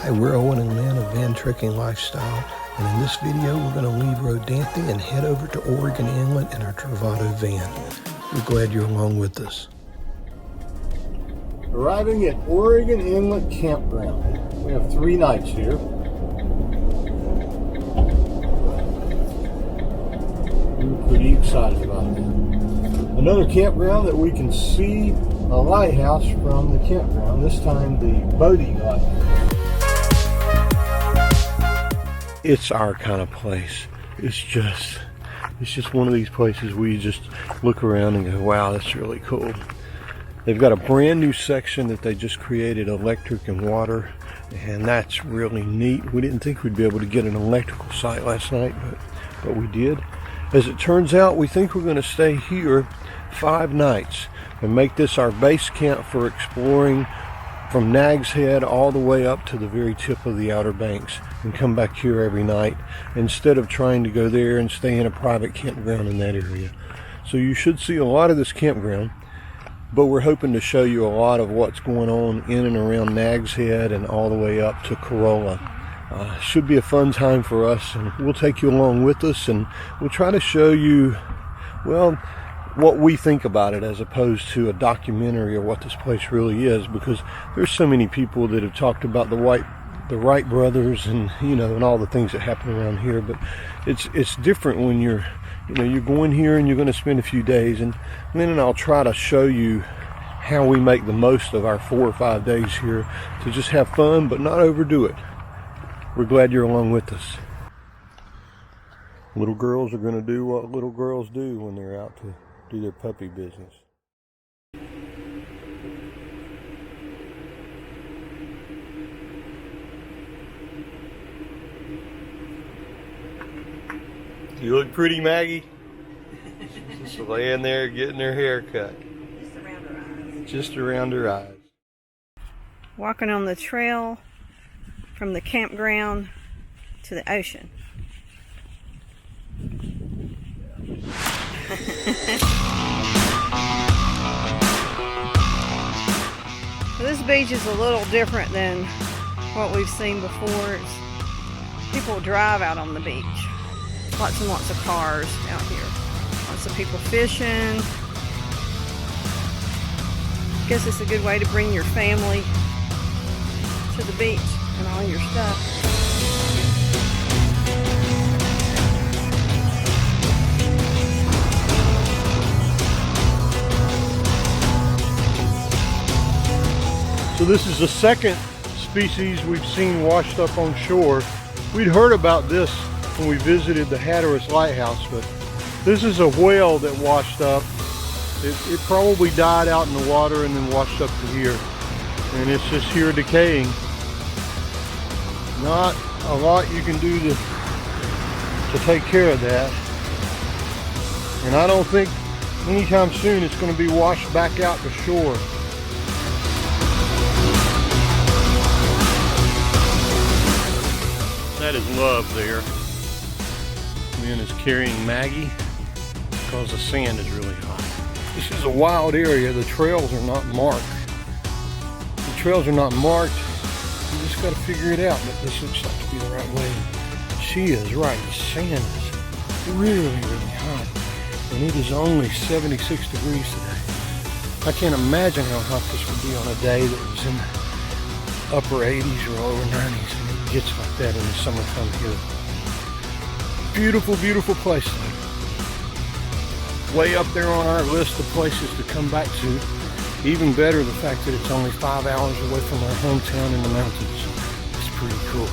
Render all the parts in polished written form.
Hi, we're Owen and Lynn of Van Trekking Lifestyle, and in this video we're going to leave Rodanthe and head over to Oregon Inlet in our Travato van. We're glad you're along with us. Arriving at Oregon Inlet Campground. We have 3 nights here. We're pretty excited about that. Another campground that we can see a lighthouse from the campground, this time the Bodie lighthouse. It's our kind of place. It's just one of these places where you just look around and go, wow, that's really cool. They've got a brand new section that they just created, electric and water, and that's really neat. We didn't think we'd be able to get an electrical site last night, but we did. As it turns out, we think we're going to stay here 5 nights and make this our base camp for exploring from Nags Head all the way up to the very tip of the Outer Banks, and come back here every night instead of trying to go there and stay in a private campground in that area. So you should see a lot of this campground, but we're hoping to show you a lot of what's going on in and around Nags Head and all the way up to Corolla. Should be a fun time for us, and we'll take you along with us, and we'll try to show you, well, what we think about it as opposed to a documentary of what this place really is, because there's so many people that have talked about the Wright brothers and and all the things that happen around here, but it's different when you're going here and you're going to spend a few days, and then I'll try to show you how we make the most of our 4 or 5 days here to just have fun but not overdo it. We're glad you're along with us. Little girls are going to do what little girls do when they're out to do their puppy business. You look pretty, Maggie. Just laying there getting her hair cut. Just around her eyes. Just around her eyes. Walking on the trail from the campground to the ocean. So this beach is a little different than what we've seen before. People drive out on the beach. Lots and lots of cars out here. Lots of people fishing. I guess it's a good way to bring your family to the beach and all your stuff. So this is the second species we've seen washed up on shore. We'd heard about this when we visited the Hatteras Lighthouse, but this is a whale that washed up. It probably died out in the water and then washed up to here, and it's just here decaying. Not a lot you can do to take care of that, and I don't think anytime soon it's going to be washed back out to shore. That is Love there. Lynn is carrying Maggie because the sand is really hot. This is a wild area. The trails are not marked. The trails are not marked. You just got to figure it out, but this looks like to be the right way. She is right. The sand is really, really hot. And it is only 76 degrees today. I can't imagine how hot this would be on a day that was in the upper 80s or over 90s. Gets like that in the summertime here. Beautiful, beautiful place though. Way up there on our list of places to come back to. Even better, the fact that it's only 5 hours away from our hometown in the mountains. It's pretty cool.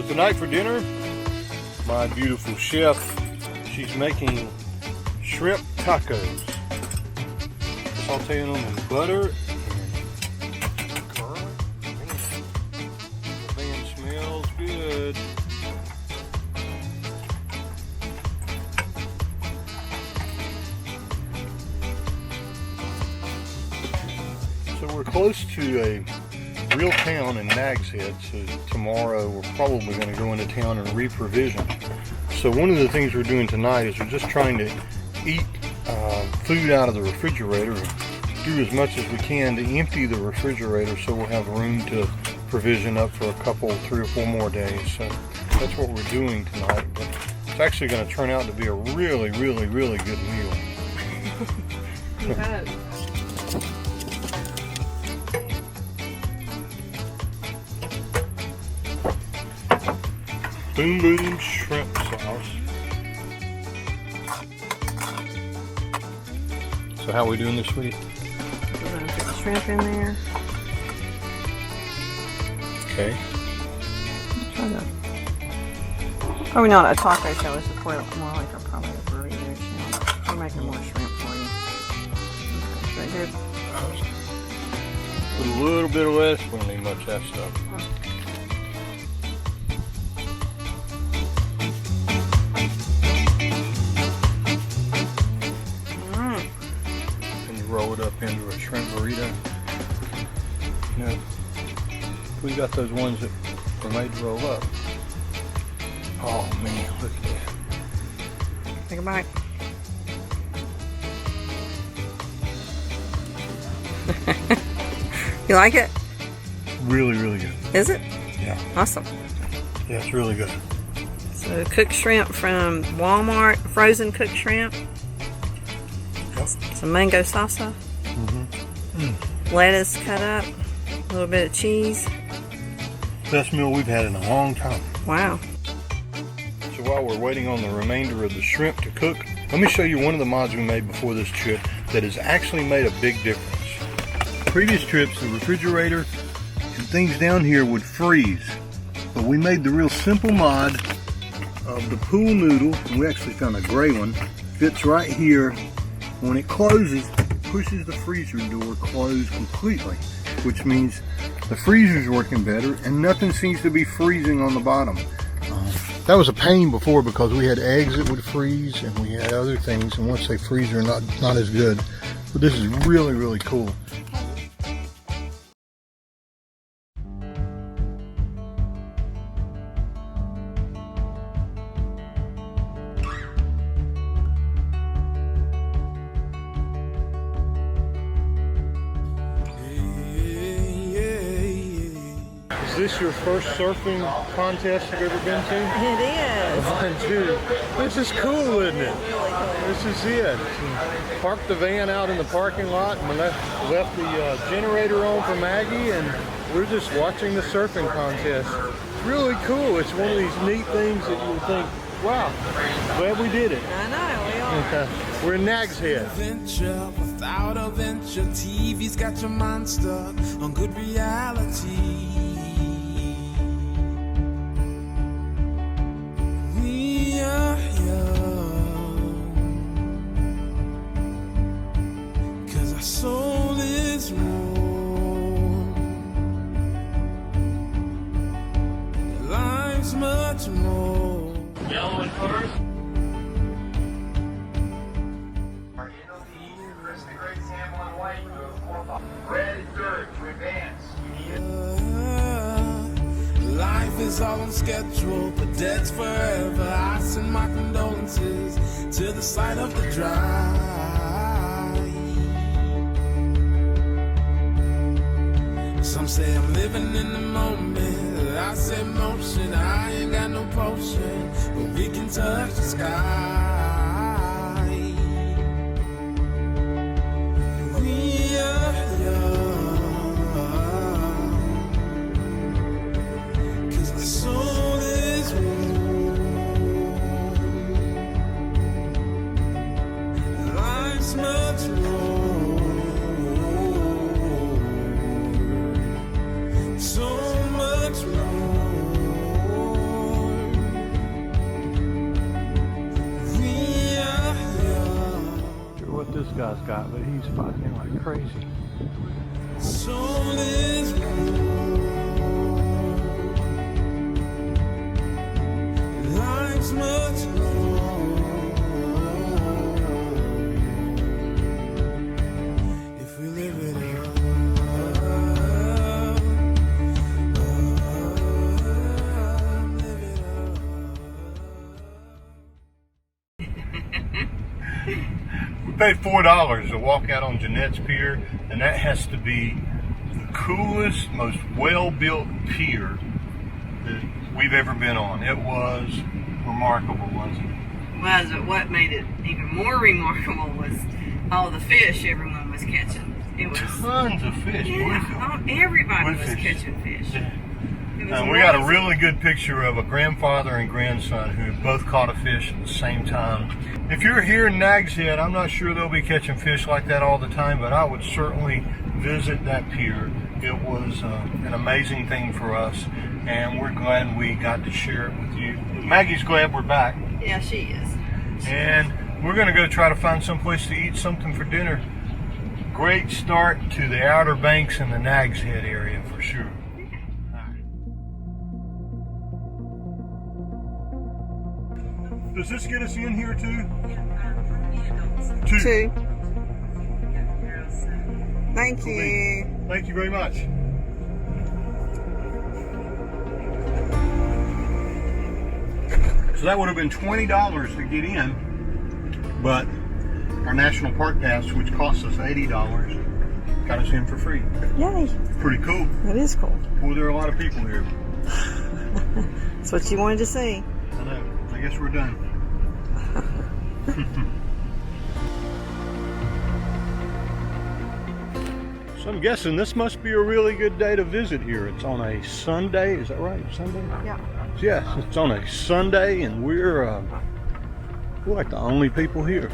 Tonight for dinner, my beautiful chef, she's making shrimp tacos. Sauteing them in butter and garlic. The van smells good. So we're close to a real town in Nags Head, so tomorrow we're probably going to go into town and reprovision. So one of the things we're doing tonight is we're just trying to eat food out of the refrigerator, do as much as we can to empty the refrigerator so we'll have room to provision up for a couple, 3 or 4 more days. So that's what we're doing tonight, but it's actually going to turn out to be a really, really, really good meal. You hope. Boom Boom shrimp sauce. So how are we doing this week? We're going to put the shrimp in there. Okay. Try to. Probably not a taco shell. This is more like probably a burrito shell. We're making more shrimp for you. Okay, good. Put a little bit of lettuce. We don't need much of that stuff. And you roll it up into a shrimp burrito. You know, we got those ones that are made to roll up. Oh man, look at that. Take a bite. You like it? Really, really good. Is it? Yeah. Awesome. Yeah, it's really good. So cooked shrimp from Walmart, frozen cooked shrimp. Yep. Some mango salsa. Lettuce cut up. A little bit of cheese. Best meal we've had in a long time. Wow. So while we're waiting on the remainder of the shrimp to cook, let me show you one of the mods we made before this trip that has actually made a big difference. Previous trips, the refrigerator and things down here would freeze, but we made the real simple mod of the pool noodle, and we actually found a gray one, fits right here. When it closes, it pushes the freezer door closed completely, which means the freezer's working better and nothing seems to be freezing on the bottom. That was a pain before because we had eggs that would freeze and we had other things, and once they freeze they're not as good. But this is really, really cool. Is this your first surfing contest you've ever been to? It is. Mine too. This is cool, isn't it? This is it. Parked the van out in the parking lot and we left the generator on for Maggie, and we're just watching the surfing contest. It's really cool. It's one of these neat things that you would think, wow, glad we did it. I know, we are. We're in Nags Head. Venture without a venture, TV's got your mind stuck on good reality. We are young, 'cause our soul is warm. Life's much more. Yellow and cars. Red is dirt to advance. Life is all on schedule, but dead's forever. I send my condolences to the side of the drive. Some say I'm living in the moment. I say motion, I ain't got no potion, but we can touch the sky. We are young, 'cause our soul is warm. Life's much more, so much more. We are young. What this guy's got, but he's fighting like crazy. Soul is warm. Life's much more, if we live it up. paid $4 to walk out on Jeanette's Pier, and that has to be the coolest, most well-built pier that we've ever been on. It was remarkable, wasn't it? Was, but what made it even more remarkable was all the fish everyone was catching. It was tons of fish. Yeah, everybody was fish. catching fish. Yeah. It was And we got a amazing. really good picture of a grandfather and grandson who both caught a fish at the same time. If you're here in Nags Head, I'm not sure they'll be catching fish like that all the time, but I would certainly visit that pier. It was an amazing thing for us, and we're glad we got to share it with you. Maggie's glad we're back. Yeah, she is. And we're going to go try to find some place to eat something for dinner. Great start to the Outer Banks and the Nags Head area for sure. Does this get us in here too? Two. Thank you. Thank you very much. So that would have been $20 to get in, but our National Park Pass, which cost us $80, got us in for free. Yay. Pretty cool. That is cool. Well, there are a lot of people here. That's what you wanted to see. I know. I guess we're done. So I'm guessing this must be a really good day to visit here. It's on a Sunday, is that right? Sunday? Yeah. Yes, it's on a Sunday, and we're like the only people here.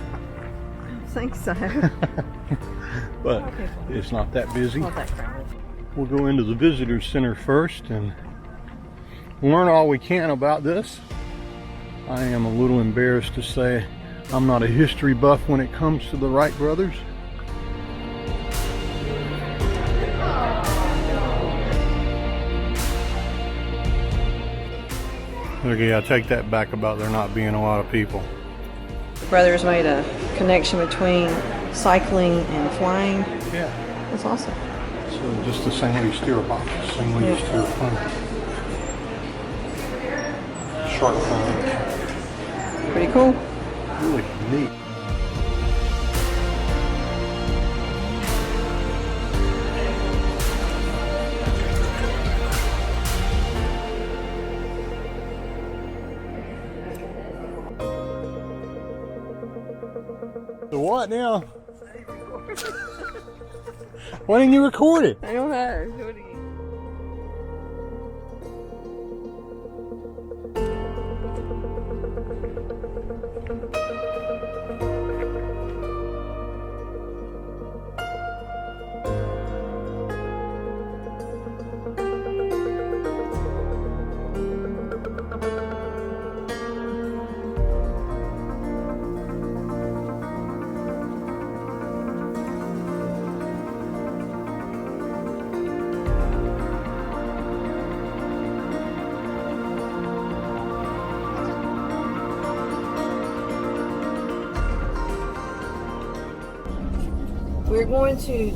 I think so. But it's not that busy. Not that crowded. We'll go into the visitor center first and learn all we can about this. I am a little embarrassed to say I'm not a history buff when it comes to the Wright brothers. Okay, I take that back about there not being a lot of people. The brothers made a connection between cycling and flying. Yeah. That's awesome. So just the same way you steer a box, same way you steer a plane. Shark plane. Pretty cool. Really neat. So what now? Why didn't you record it? I don't know. Do it again. We're going to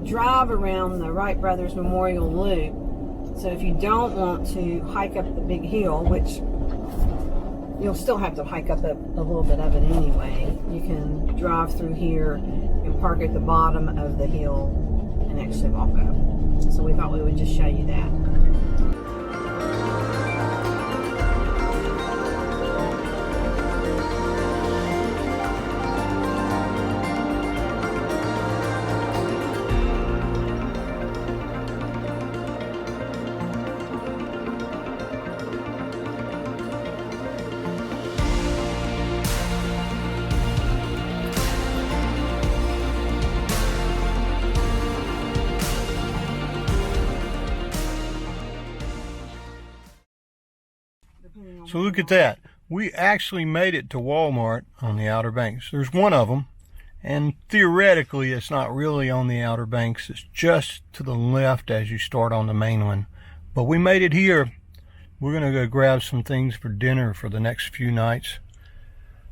drive around the Wright Brothers Memorial Loop. So if you don't want to hike up the big hill, which you'll still have to hike up a little bit of it anyway, you can drive through here and park at the bottom of the hill and actually walk up. So we thought we would just show you that. So look at that. We actually made it to Walmart on the Outer Banks. There's one of them, and theoretically it's not really on the Outer Banks. It's just to the left as you start on the main one. But we made it here. We're going to go grab some things for dinner for the next few nights.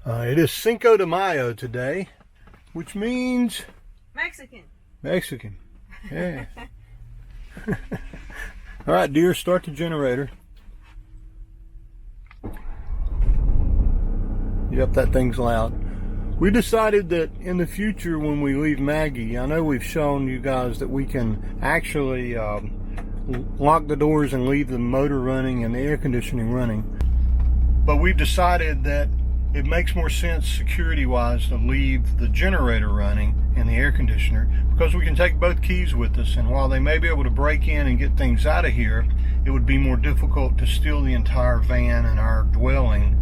It is Cinco de Mayo today, which means Mexican. Mexican. Yeah. All right, dear, start the generator. Yep, that thing's loud. We decided that in the future when we leave Maggie, I know we've shown you guys that we can actually lock the doors and leave the motor running and the air conditioning running. But we've decided that it makes more sense security-wise to leave the generator running and the air conditioner, because we can take both keys with us, and while they may be able to break in and get things out of here, it would be more difficult to steal the entire van and our dwelling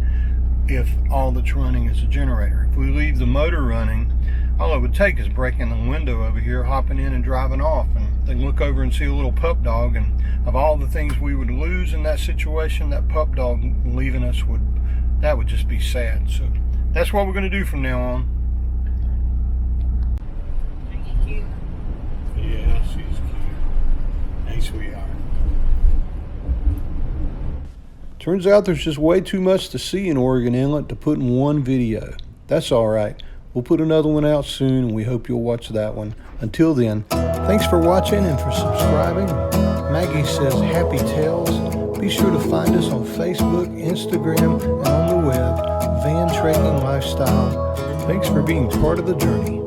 if all that's running is a generator. If we leave the motor running, all it would take is breaking the window over here, hopping in and driving off, and then look over and see a little pup dog, and of all the things we would lose in that situation, that pup dog leaving us that would just be sad. So that's what we're going to do from now on. Yeah, she's cute. Hey, sweetheart. Turns out there's just way too much to see in Oregon Inlet to put in one video. That's all right. We'll put another one out soon, and we hope you'll watch that one. Until then, thanks for watching and for subscribing. Maggie says happy tales. Be sure to find us on Facebook, Instagram, and on the web, Van Trekking Lifestyle. Thanks for being part of the journey.